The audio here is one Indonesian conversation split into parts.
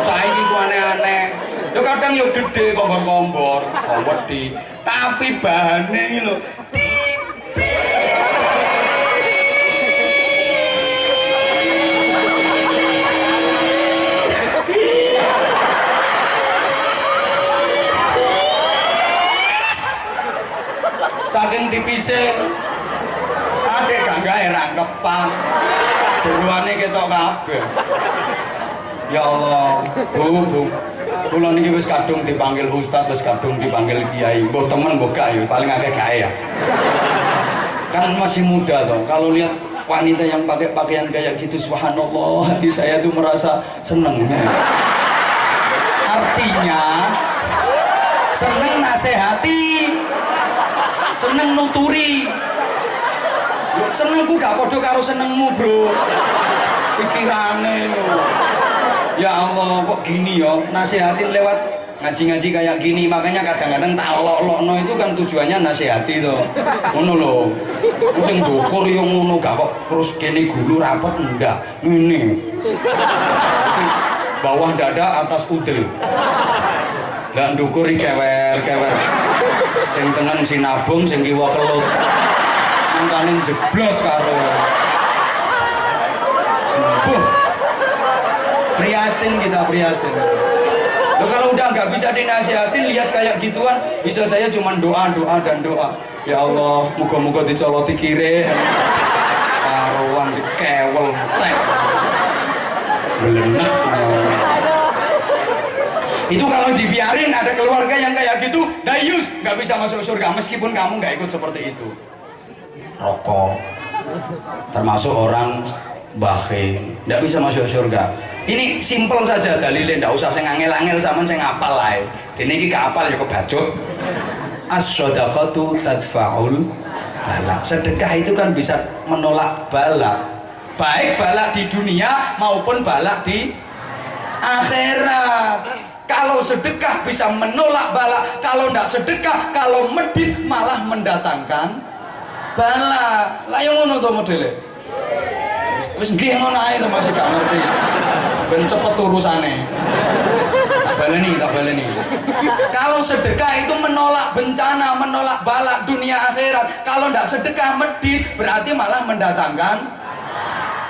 Saiki ku aneh-aneh. Ya kadang yo gede kombor-kombor, wedi. Tapi bahane iki lho. Saking tipise adek gak gawe rangkepan jeruane ketok kabeh. Ya Allah, Bu, kula niki wis kadung dipanggil ustaz, wis kadung dipanggil kiai. Mbok temen mbok gak ya, paling akeh gawe ya. Kan masih muda toh. Kalau lihat wanita yang pakai pakaian kayak gitu, subhanallah, hati saya tuh merasa seneng. Artinya seneng nasehati, seneng nuturi. Senengku gak padha karo senengmu, Bro. Pikirane. Ya Allah, kok gini yo, nasihatin lewat ngaji-ngaji kayak gini. Makanya kadang-kadang tak lok-lokno itu kan tujuannya nasihati to. Ngono lho. Sing ndukur yo ngono gak kok terus kene gulu rapet ndak. Ngene. Bawah dada, atas udel. Lah ndukur iki kewer-kewer. Sing tengen sinabung, sing kiwa kelut. Mangkane jeblos karo. Sembuh. Prihatin kita, prihatin. Loh kalau udah nggak bisa dinasihatin, lihat kayak gituan, bisa saya cuma doa dan doa. Ya Allah, moga-moga dicoloti kiri. Karuan dikewel tek. Belenak. Itu kalau dibiarin ada keluarga yang kayak gitu, dayus, nggak bisa masuk surga meskipun kamu nggak ikut seperti itu. Rokok, termasuk orang bakhil, nggak bisa masuk surga. Ini simpel saja dalilnya, ndak usah saya ngangel-angel sama saya ngapal lah. Ini gak apal ya kebacut. As-shadaqatu tadfa'ul bala. Sedekah itu kan bisa menolak bala, baik bala di dunia maupun bala di akhirat. Kalau sedekah bisa menolak bala, kalau ndak sedekah, kalau medit malah mendatangkan bala. Lah yang ngono to modele. Wis nggih ngono ae to masih gak ngerti. Ben cepet urusane. Tak baleni. Kalau sedekah itu menolak bencana, menolak bala dunia akhirat. Kalau ndak sedekah medit berarti malah mendatangkan.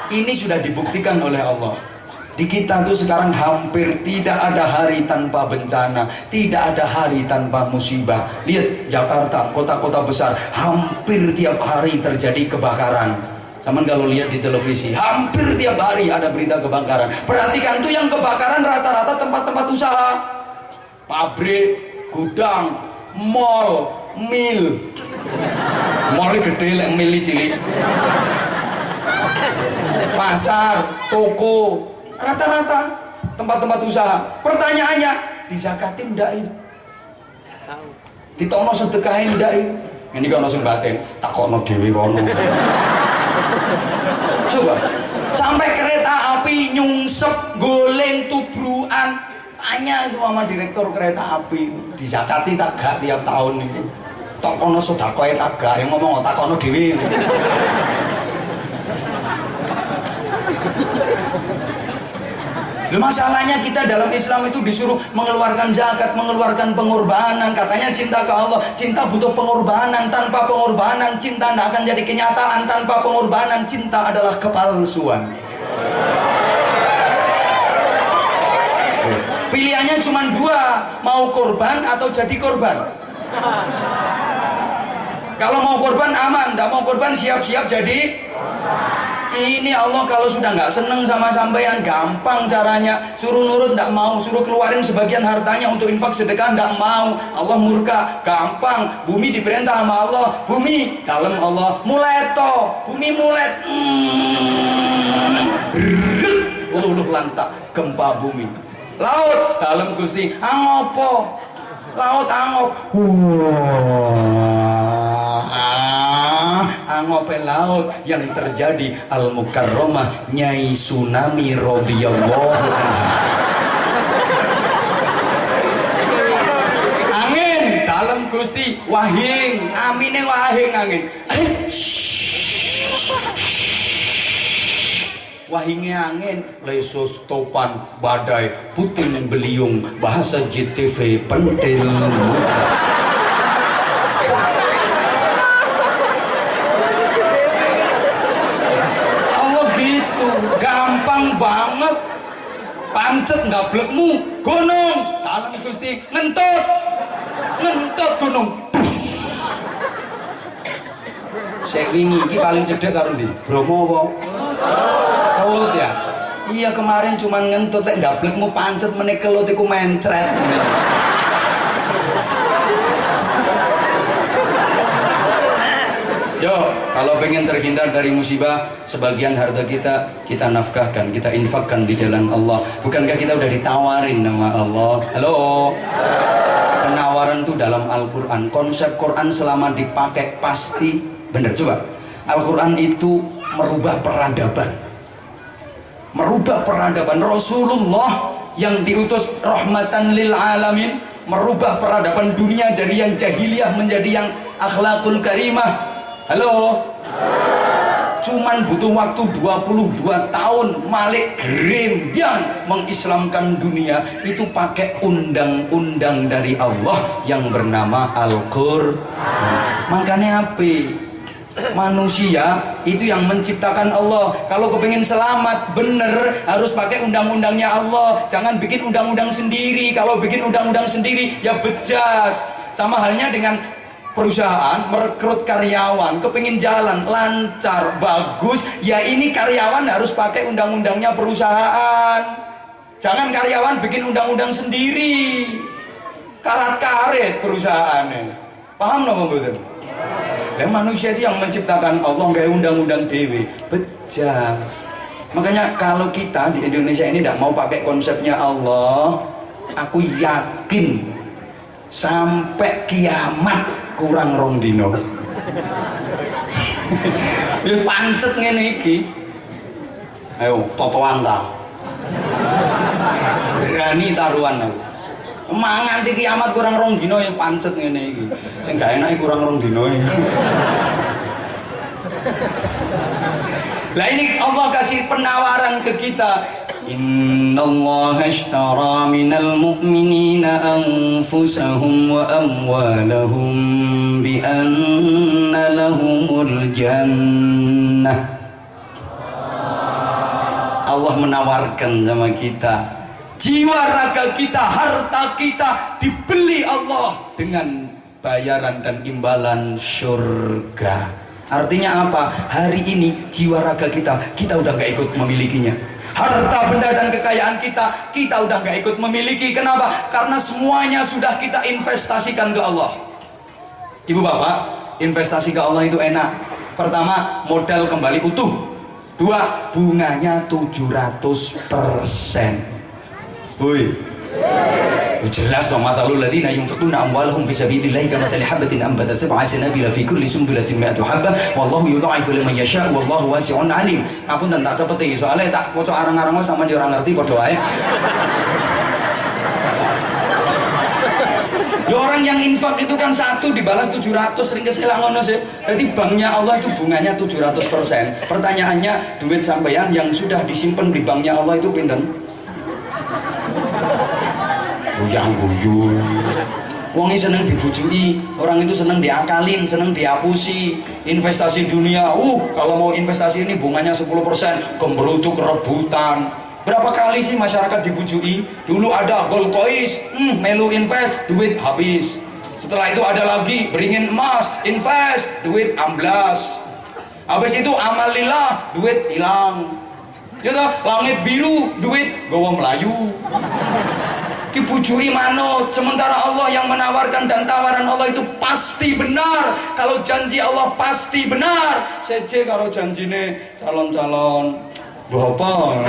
Ini sudah dibuktikan oleh Allah. Di kita tuh sekarang hampir tidak ada hari tanpa bencana, tidak ada hari tanpa musibah. Lihat Jakarta, kota-kota besar, hampir tiap hari terjadi kebakaran. Sama kalau lihat di televisi, hampir tiap hari ada berita kebakaran. Perhatikan tuh yang kebakaran rata-rata tempat-tempat usaha, pabrik, gudang, mall, mil. Mall gede, lek mil cilik. Pasar, toko, rata-rata tempat-tempat usaha. Pertanyaannya, dizakatin ndak itu? Ditokno sedekahin ndak itu? Ini kan langsung batin, takokno dhewe kono. Coba sampai kereta api nyungsep goleng tubruan, tanya itu sama direktur kereta api, dizakati tak gak tiap tahun itu? Tok kono sedekahe tak gak, yang ngomong takono dhewe. Masalahnya kita dalam Islam itu disuruh mengeluarkan zakat, mengeluarkan pengorbanan. Katanya cinta ke Allah, cinta butuh pengorbanan. Tanpa pengorbanan cinta tidak akan jadi kenyataan. Tanpa pengorbanan cinta adalah kepalsuan. Pilihannya cuma dua, mau korban atau jadi korban. Kalau mau korban aman, tidak mau korban siap-siap jadi. Ini Allah kalau sudah nggak seneng sama sampean, gampang caranya. Suruh nurut nggak mau, suruh keluarin sebagian hartanya untuk infak sedekah nggak mau. Allah murka, gampang. Bumi diperintah sama Allah, bumi dalam Allah mulai bumi mulai luluh lantak gempa bumi. Laut dalam Gusti angopo, laut angop. Angope laut yang terjadi Al-Mukarramah Nyai Tsunami radhiyallahu anha. Angin dalam Gusti wahing, amine wahing angin. wahinge angin, lesus topan badai, puting beliung, bahasa JTV pentil. Oh gitu, gampang banget. Pancet ndablekmu gunung, talem Gusti ngentut. Ngentut gunung. Sek wingi iki paling cedhek karo ndi? Bromo apa? Kelut ya? Iya kemarin cuma ngentut lek ndablekmu pancet meneh kelut iku mencret. Yo, kalau pengen terhindar dari musibah, sebagian harta kita nafkahkan, kita infakkan di jalan Allah. Bukankah kita udah ditawarin nama Allah? Halo. Penawaran itu dalam Al-Quran. Konsep Quran selama dipakai pasti benar. Coba, Al-Quran itu merubah peradaban. Merubah peradaban. Rasulullah yang diutus rahmatan lil alamin merubah peradaban dunia dari yang jahiliyah menjadi yang akhlakul karimah. Halo. Cuman butuh waktu 22 tahun Malik Grembyang mengislamkan dunia itu pakai undang-undang dari Allah yang bernama Al-Qur'an. Makanya apa? Manusia itu yang menciptakan Allah. Kalau kepingin selamat bener harus pakai undang-undangnya Allah. Jangan bikin undang-undang sendiri. Kalau bikin undang-undang sendiri ya bejat. Sama halnya dengan perusahaan merekrut karyawan, kepingin jalan lancar bagus, ya ini karyawan harus pakai undang-undangnya perusahaan. Jangan karyawan bikin undang-undang sendiri, karet-karet perusahaannya. Paham nggak betul? Dan manusia itu yang menciptakan Allah nggak undang-undang dewi, bejat. Makanya kalau kita di Indonesia ini tidak mau pakai konsepnya Allah, aku yakin sampai kiamat kurang rong dino. Ya pancet ngene iki. Ayo totoan ta. Berani taruhan aku. Mangan nganti kiamat kurang rong dino ya pancet ngene iki. Sing gak enake kurang rong dino iki. Lah ini Allah kasih penawaran ke kita. Innallaha ashtara minal mu'minina anfusahum wa amwalahum bi anna lahumul jannah. Allah menawarkan sama kita, jiwa raga kita, harta kita dibeli Allah dengan bayaran dan imbalan surga. Artinya apa? Hari ini jiwa raga kita udah gak ikut memilikinya. Harta benda dan kekayaan kita udah gak ikut memiliki. Kenapa? Karena semuanya sudah kita investasikan ke Allah. Ibu bapak, investasi ke Allah itu enak. Pertama, modal kembali utuh. Dua, bunganya 700%. Woi, jelas dong. Masalul ladzina yunfiquna amwalahum fi sabilillahi kamathali habatin anbatat sab'a sanabila fi kulli sunbulatin mi'atu habbah wallahu yudha'ifu liman yasha' wallahu wasi'un 'alim. Ngapunten tak cepeti soalnya tak maca arang-arang sama dia orang ngerti padha wae. Orang yang infak itu kan satu dibalas 700 ringkes ilang ngono sih. Jadi banknya Allah itu bunganya 700%. Pertanyaannya, duit sampeyan yang sudah disimpan di banknya Allah itu pinten? Yang guyu. Wong ini seneng dibujui, orang itu seneng diakalin, seneng diapusi. Investasi dunia, kalau mau investasi ini bunganya 10%, gemberutuk rebutan. Berapa kali sih masyarakat dibujui? Dulu ada gold coins, melu invest, duit habis. Setelah itu ada lagi beringin emas, invest, duit amblas. Habis itu amal lillah, duit hilang. Ya toh, langit biru, duit gowo Melayu. Dibujui manut, sementara Allah yang menawarkan dan tawaran Allah itu pasti benar. Kalau janji Allah pasti benar. Seje karo janjine calon-calon bohong.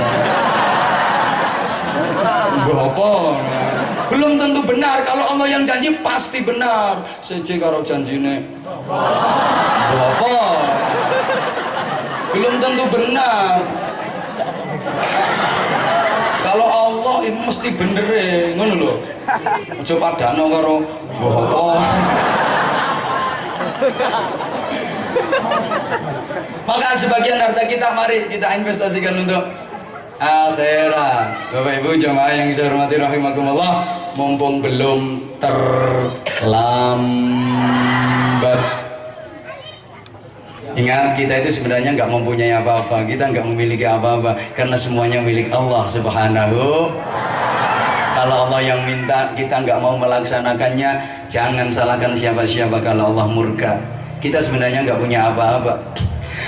Belum tentu benar. Kalau Allah yang janji pasti benar. Seje karo janjine bohong. Belum tentu benar. Kalau Allah itu mesti bener ya, ngono lho. Aja padano karo mbah apa. Maka sebagian harta kita mari kita investasikan untuk akhirat. Bapak Ibu jamaah yang saya hormati rahimakumullah, mumpung belum terlambat. Ingat, kita itu sebenarnya nggak mempunyai apa-apa, kita nggak memiliki apa-apa, karena semuanya milik Allah Subhanahu. Kalau Allah yang minta, kita nggak mau melaksanakannya, jangan salahkan siapa-siapa kalau Allah murka. Kita sebenarnya nggak punya apa-apa.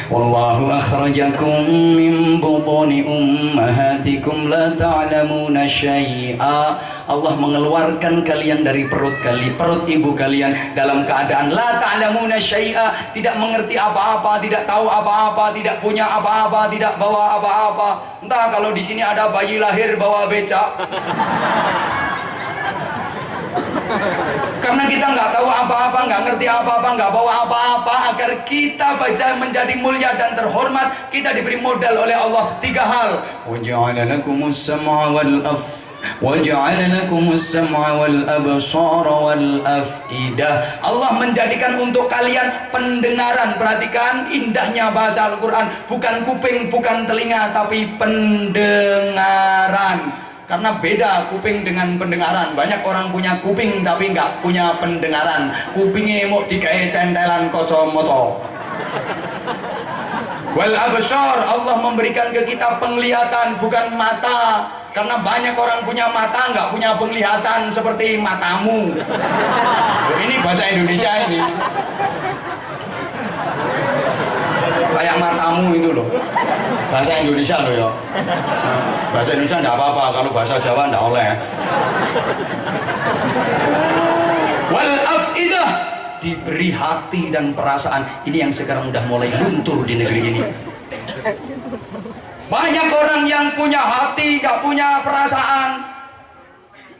Wallahu akhrajakum min butuni ummahatikum la ta'lamuna syai'a. Allah mengeluarkan kalian dari perut ibu kalian dalam keadaan la ta'lamuna syai'a, tidak mengerti apa-apa, tidak tahu apa-apa, tidak punya apa-apa, tidak bawa apa-apa. Entah kalau di sini ada bayi lahir bawa becak. Karena kita nggak tahu apa-apa, nggak ngerti apa-apa, nggak bawa apa-apa. Agar kita baca menjadi mulia dan terhormat, kita diberi modal oleh Allah 3 hal. وَجَعَلَ لَكُمُ السَّمْعَ وَالْأَبْصَارَ وَالْأَفْئِدَةَ. Allah menjadikan untuk kalian pendengaran. Perhatikan indahnya bahasa Al-Quran. Bukan kuping, bukan telinga, tapi pendengaran. Karena beda kuping dengan pendengaran. Banyak orang punya kuping tapi nggak punya pendengaran. Kupingnya mau digawe centelan kacamata. Wal absar, Allah memberikan ke kita penglihatan, bukan mata. Karena banyak orang punya mata nggak punya penglihatan seperti matamu. Ini bahasa Indonesia ini. Kayak matamu itu loh, bahasa Indonesia loh ya. Bahasa Indonesia enggak apa-apa, kalau bahasa Jawa enggak oleh. Wal afidah, diberi hati dan perasaan. Ini yang sekarang udah mulai luntur di negeri ini. Banyak orang yang punya hati gak punya perasaan.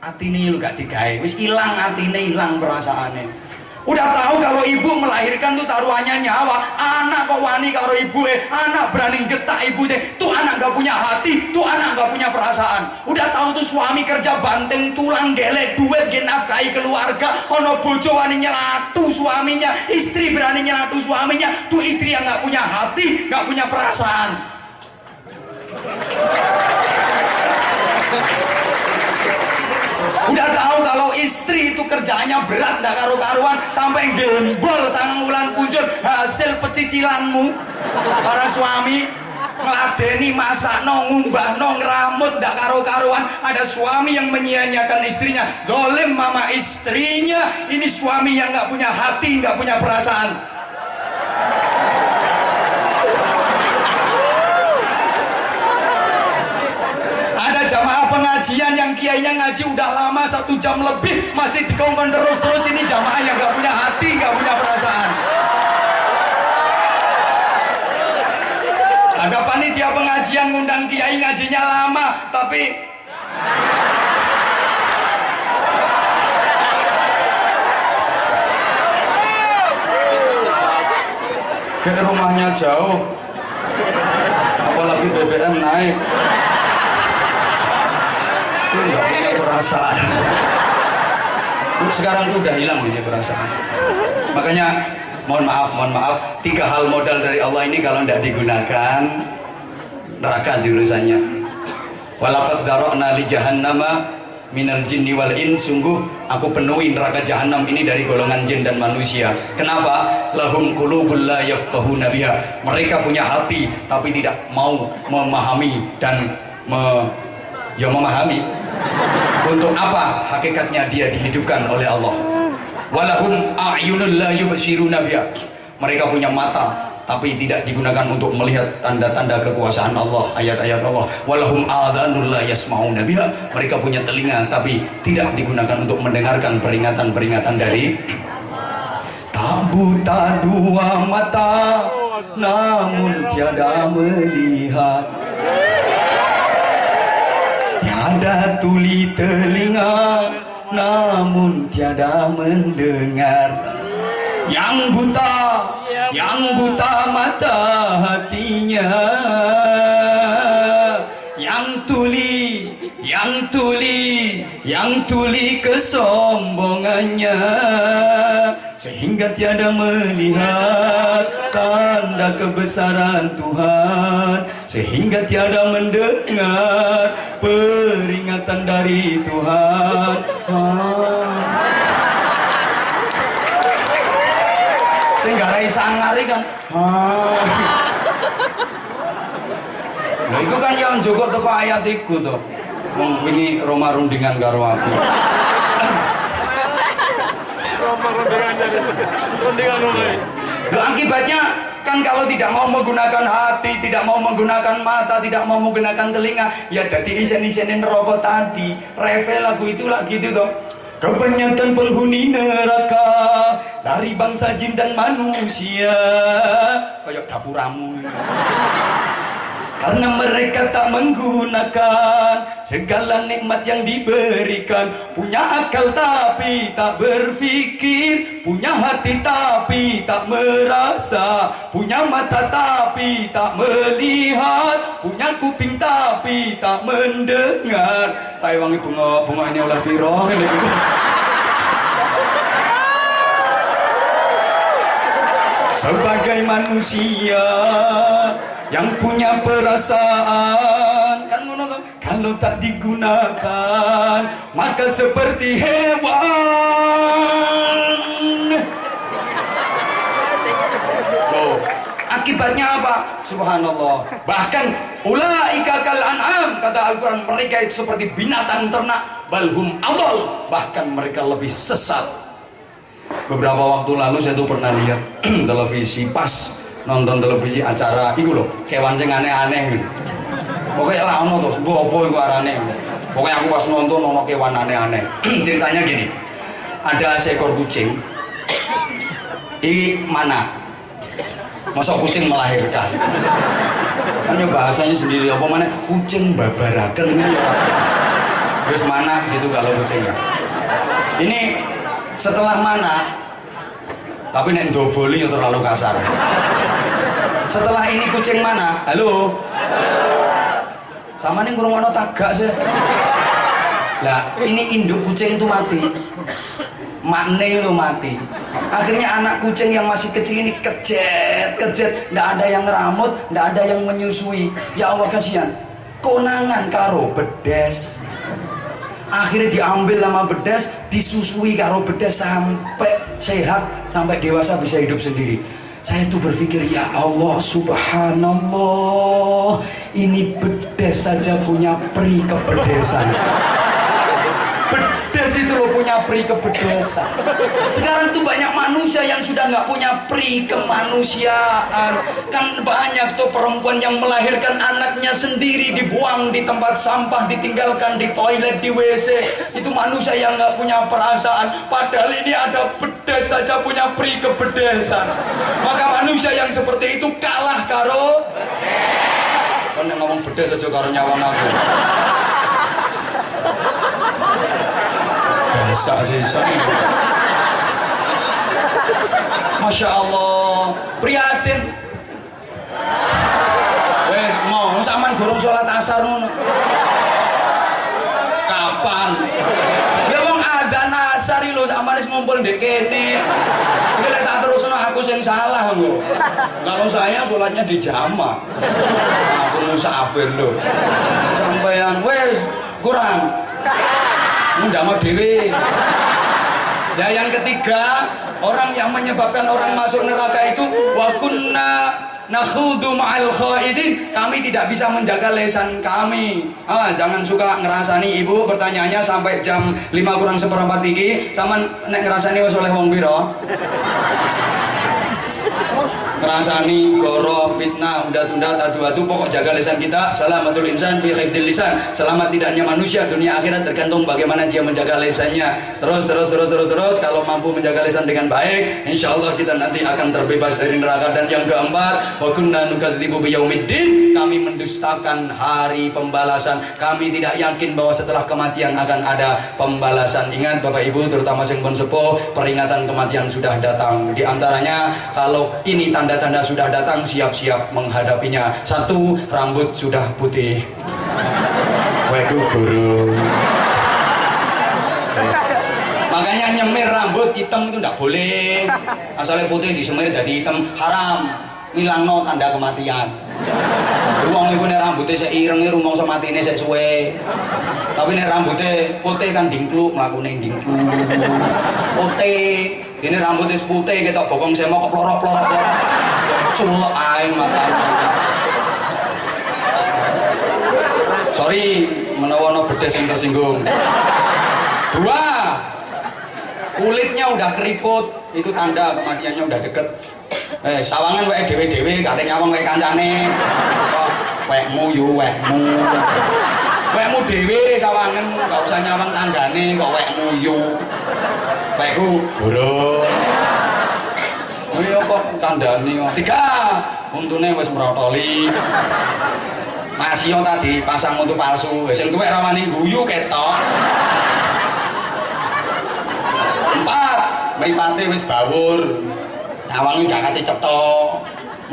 Hati ini lu gak digawe, wis hilang hatine, hilang perasaannya. Udah tahu kalau ibu melahirkan tuh taruhannya nyawa. Anak kok wani karo ibu anak berani getak ibu tuh anak gak punya hati, tuh anak gak punya perasaan. Udah tahu tuh suami kerja banteng tulang gelek duit gen nafkahi keluarga, ono bojo wani nyelatu suaminya, istri berani nyelatu suaminya, tuh istri yang gak punya hati, gak punya perasaan. Udah tahu kalau istri itu kerjanya berat, ndak karu-karuan, sampai gembol sangang wulan punjul hasil pecicilanmu. Para suami ngeladeni, masakno, ngumbahno, ngeramut, ndak karu-karuan. Ada suami yang menyia-nyiakan istrinya, zalim mama istrinya. Ini suami yang nggak punya hati, nggak punya perasaan. Jamaah pengajian yang kiainya ngaji udah lama 1 jam lebih masih dikongkon terus ini jamaah yang gak punya hati, gak punya perasaan. Ada panitia pengajian ngundang kiai ngajinya lama tapi ke rumahnya jauh, apalagi BBM naik. Enggak punya perasaan. Sekarang tuh udah hilang ini perasaan. Makanya mohon maaf 3 hal modal dari Allah ini kalau tidak digunakan neraka jurusannya. Walaqad dzara'na li jahannama minal jinni wal in, sungguh aku penuhi neraka jahanam ini dari golongan jin dan manusia. Kenapa? Lahum qulubul la yafqahuna biha. Mereka punya hati tapi tidak mau memahami dan memahami untuk apa hakikatnya dia dihidupkan oleh Allah. Walahum a'yunul la yubsiruna biha. Mereka punya mata tapi tidak digunakan untuk melihat tanda-tanda kekuasaan Allah, ayat-ayat Allah. Walahum adhanul la yasma'una biha. Mereka punya telinga tapi tidak digunakan untuk mendengarkan peringatan-peringatan dari tak buta 2 mata namun tiada melihat, tiada tuli telinga namun tiada mendengar. Yang buta mata hatinya, yang tuli yang tuli kesombongannya, sehingga tiada melihat tanda kebesaran Tuhan, sehingga tiada mendengar peringatan dari Tuhan. Sehingga rai sangari kan. Nah itu kan yang juga toko ayat iku tuh. Wong wingi Roma rundingan karo aku. Roma rundingan Loh, akibatnya kan kalau tidak mau menggunakan hati, tidak mau menggunakan mata, tidak mau menggunakan telinga, ya jadi isen-isenin rokok tadi. Revel lagu itu lah gitu toh. Kebanyakan penghuni neraka dari bangsa jin dan manusia, kayak dapuramu. Karena mereka tak menggunakan segala nikmat yang diberikan. Punya akal tapi tak berpikir, punya hati tapi tak merasa, punya mata tapi tak melihat, punya kuping tapi tak mendengar. Taiwangi bunga ini oleh piro ini. Sebagai manusia yang punya perasaan, kan kalau tak digunakan maka seperti hewan. Loh, akibatnya apa? Subhanallah. Bahkan ulaika kal an'am, kata Al-Quran, mereka itu seperti binatang ternak, balhum adol, bahkan mereka lebih sesat. Beberapa waktu lalu saya tuh pernah lihat televisi, pas nonton televisi acara iku lho, kewan sing aneh-aneh gitu. Pokoknya lah ono terus, apa iku arane. Pokoknya aku pas nonton ono kewan aneh-aneh. Ceritanya gini. Ada seekor kucing. Ini mana? Masa kucing melahirkan? Kan bahasanya sendiri apa mana? Kucing babaraken ya. Terus mana gitu kalau kucingnya. Ini setelah mana? Tapi nek ndoboli ya terlalu kasar. Setelah ini kucing mana? Halo? Sama nih ngurung-ngurung tagak sih. Lah ini induk kucing itu mati. Makne lo mati. Akhirnya anak kucing yang masih kecil ini kejet. Nggak ada yang ngeramut, nggak ada yang menyusui. Ya Allah kasihan. Konangan karo bedes. Akhirnya diambil sama bedes, disusui karo bedes sampai sehat, sampai dewasa bisa hidup sendiri. Saya tuh berpikir, ya Allah subhanallah, ini bedes saja punya pri kepedesan. Bedes itu loh punya pri kepedesan. Sekarang tuh banyak manusia yang sudah nggak punya pri kemanusiaan. Kan banyak tuh perempuan yang melahirkan anaknya sendiri, dibuang di tempat sampah, ditinggalkan di toilet, di WC. Itu manusia yang nggak punya perasaan. Padahal ini ada bedes saja punya pri kepedesan. Maka manusia yang seperti itu kalah karo bedes. Kan ngomong bedes aja karo nyawang aku. Gasak sih. Masya Allah, prihatin. Wes mau sampean gorong sholat asar ngono. Kapan? Ya wong adzan asar lho sampean wis ngumpul ndek kene. Iki lek tak terusno aku sing salah lho. Kalau saya sholatnya di jamaah. Aku musafir lho. Sampean wes kurang. Ndak mau dewe. Ya yang ketiga, orang yang menyebabkan orang masuk neraka itu wa kunna nakhudu ma'al khaidin, kami tidak bisa menjaga lisan kami. Jangan suka ngerasani ibu pertanyaannya sampai jam 5 kurang seperempat iki sama nek ngerasani wis oleh wong pira? Ngerasani, goro, fitnah, undat-undat, adu-adu, pokok jaga lisan kita. Salamatul insan fi hifdzil lisan. Selamat tidaknya manusia dunia akhirat tergantung bagaimana dia menjaga lisannya. Terus kalau mampu menjaga lisan dengan baik, insyaallah kita nanti akan terbebas dari neraka. Dan yang keempat, wa kunna nukadzibu biyaumiddin, kami mendustakan hari pembalasan. Kami tidak yakin bahwa setelah kematian akan ada pembalasan. Ingat Bapak Ibu, terutama sing pun sepuh, peringatan kematian sudah datang. Di antaranya kalau ini tanda-tanda sudah datang, siap-siap menghadapinya. 1, rambut sudah putih. Waduh guru. makanya nyemir rambut hitam itu ndak boleh. Asalnya putih disemir jadi hitam haram, ngilangno tanda kematian. Wong iku nek rambutnya sik ireng rumangsa matine sik suwe. Tapi nek rambutnya putih kan dingkluk, mlakune dingkluk. Putih, ini rambutnya putih ketok bokong semo kok plorok-plorok. Culek ae matane. Sorry, menawa ono bedes yang tersinggung. 2, kulitnya udah keriput, itu tanda kematiannya udah deket. Sawangan wae dhewe-dhewe, gak ada nyawang wae kancane. Kok wekmu yo wekmu. Wekmu dhewe sawangan, gak usah nyawang tanggane kok wekmu yo. Wekku gurung. Kuwi kok kandhane. 3, untune wis merotoli. Masih tadi pasang mutu palsu, sing tuwek ra wani guyu ketok. 4, mripate wis bawur. Nyawangi gak kate cetha,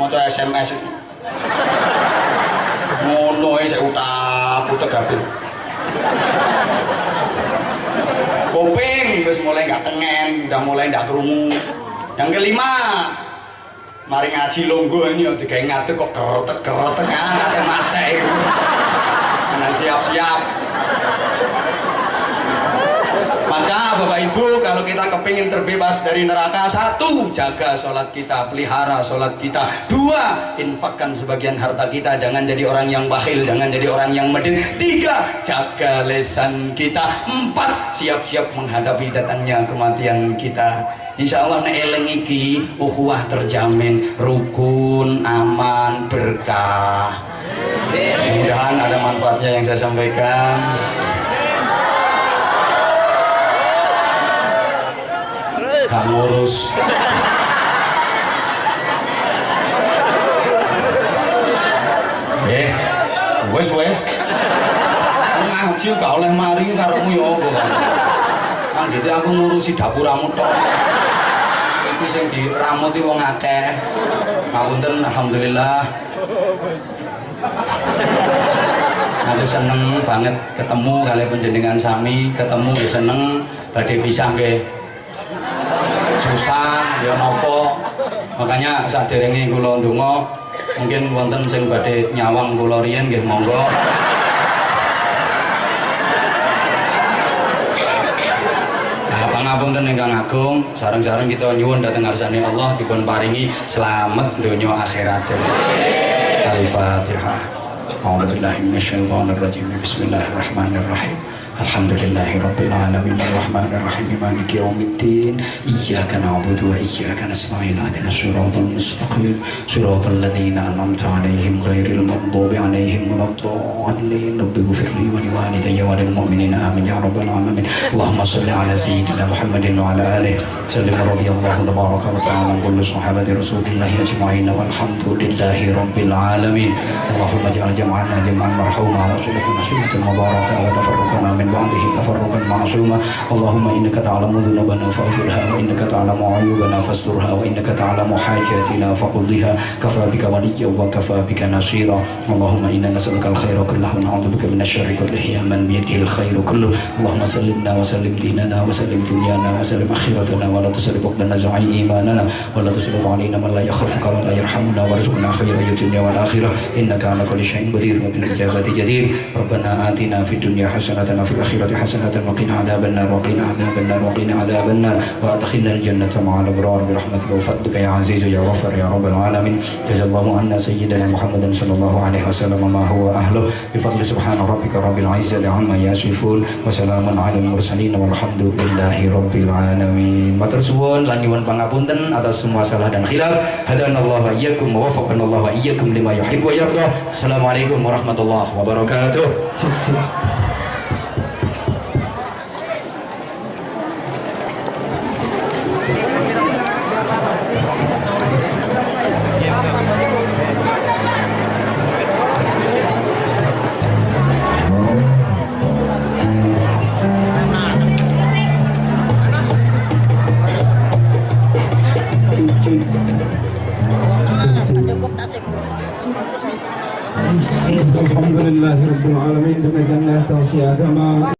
maca SMS. Ngono ae sik utak-utak kabeh. Kuping wis mulai gak tengen, udah mulai ndak krungu. Yang 5, mari ngaji longgo ini digawe ngadeg kok keretek-keretek ate mate iku. Menang siap-siap. Maka Bapak Ibu, kalau kita kepingin terbebas dari neraka, 1, jaga sholat kita, pelihara sholat kita. 2, infakkan sebagian harta kita, jangan jadi orang yang bakhil, jangan jadi orang yang medit. 3, jaga lisan kita. 4, siap-siap menghadapi datangnya kematian kita. Insya Allah nek eling iki ukhuwah terjamin, rukun, aman, berkah. Mudah-mudahan ada manfaatnya yang saya sampaikan. Gak ngurus. Wes ngaji gak oleh mari karomu ya apa. Nang gitu aku ngurusi dapuramu tok. Iki sing diramuti wong akeh. Ngapunten alhamdulillah. Aku seneng banget ketemu kali panjenengan sami, ketemu nggih seneng, badhe pisah nggih susah ya nopo. Makanya saderenge kula ndonga mungkin wonten sing badhe nyawang kula riyen nggih monggo. Pangapunten ingkang agung, sareng-sareng kita nyuwun dhateng ngarsane Allah dipun paringi slamet donya akhirat. Al-Fatihah. A'udzubillahi minasyaitonir rajim. Bismillahirrahmanirrahim. Alhamdulillahi Rabbil Alamin Ar-Rahmanir Rahim Maliki Yawmiddin Iyyaka na'budu wa iyyaka nasta'in Ihdinas siratal mustaqim Siratal ladzina an'amta 'alaihim ghairil maghdubi 'alaihim waladdallin Rabbi ighfirli wa liwalidayya wa lil mu'minina amin ya rabbal alamin Allahumma shalli 'ala sayyidina Muhammadin wa 'ala alihi sallim radhiyallahu tabaraka wa ta'ala an kulli sahabati rasulillahi ajma'in walhamdulillahi rabbil alamin Allahumma ij'al jam'ana jam'an marhuma wa sunnatan sunnatan mubarakah wa tafarruqana min ba'dihi tafarruqan ma'suma Allahumma innaka ta'lamu dhunubana faghfirha wa innaka ta'lamu 'uyubana fasturha wa innaka ta'lamu hajatina faqdiha kafa bika waliyya wa kafa bika nasira Allahumma inna nas'aluka al-khaira kullahu wa na'udzu bika min asy-syarri kullihi man bi yadihi al-khairu kulluhu Allahumma sallimna wa sallim dinana wa sallim dunyana wa sallim akhiratana wa la tusrif lana zu'i imanana wa la tusrif 'alaina man la yakhafuka wa la yarhamuna warzuqna khairal dunya wal akhirah innaka 'ala kulli syai'in qadir wa bil ijabati jadir Rabbana atina fid dunya hasanatan wa fil akhirati hasanatan wa qina adzabannar wa qina adzabannar wa qina adzabannar wa adkhilna al-jannata ma'al abrar bi rahmatika wa fadlika ya aziz ya ghafar ya rabbal alamin jazallahu anna sayyidina Muhammadan sallallahu alaihi wasallam ma huwa ahlu bi fadli subhana rabbika rabbil izzati amma yasifun wa salamun 'alal mursalin walhamdulillahi rabbil alamin. Matur suwun lan nyuwun pangapunten atas semua salah dan khilaf. Hadanallahu wa iyyakum wa waffaqanallahu wa iyyakum lima yuhibbu wa yarda. Assalamualaikum warahmatullahi wabarakatuh. Alhamdulillahirabbil alamin. Demikianlah tausiah agama